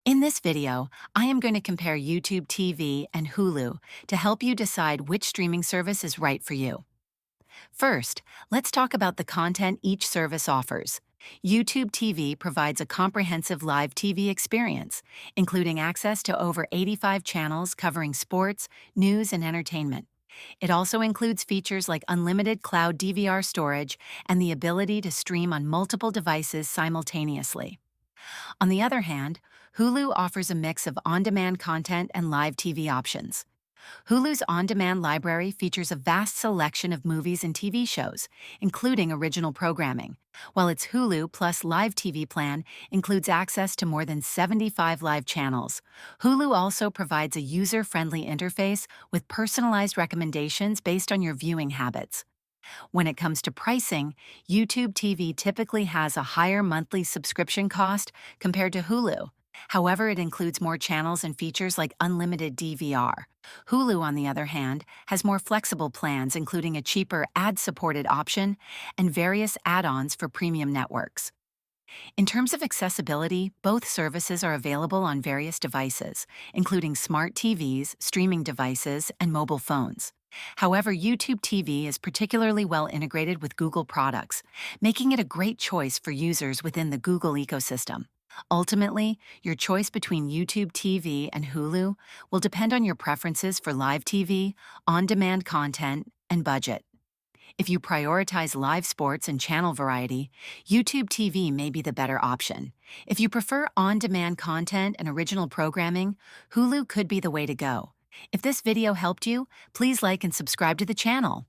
In this video, I am going to compare YouTube TV and Hulu to help you decide which streaming service is right for you. First, let's talk about the content each service offers. YouTube TV provides a comprehensive live TV experience, including access to over 85 channels covering sports, news, and entertainment. It also includes features like unlimited cloud DVR storage and the ability to stream on multiple devices simultaneously. On the other hand, Hulu offers a mix of on-demand content and live TV options. Hulu's on-demand library features a vast selection of movies and TV shows, including original programming, while its Hulu Plus Live TV plan includes access to more than 75 live channels. Hulu also provides a user-friendly interface with personalized recommendations based on your viewing habits. When it comes to pricing, YouTube TV typically has a higher monthly subscription cost compared to Hulu. However, it includes more channels and features like unlimited DVR. Hulu, on the other hand, has more flexible plans, including a cheaper ad-supported option and various add-ons for premium networks. In terms of accessibility, both services are available on various devices, including smart TVs, streaming devices, and mobile phones. However, YouTube TV is particularly well integrated with Google products, making it a great choice for users within the Google ecosystem. Ultimately, your choice between YouTube TV and Hulu will depend on your preferences for live TV, on-demand content, and budget. If you prioritize live sports and channel variety, YouTube TV may be the better option. If you prefer on-demand content and original programming, Hulu could be the way to go. If this video helped you, please like and subscribe to the channel.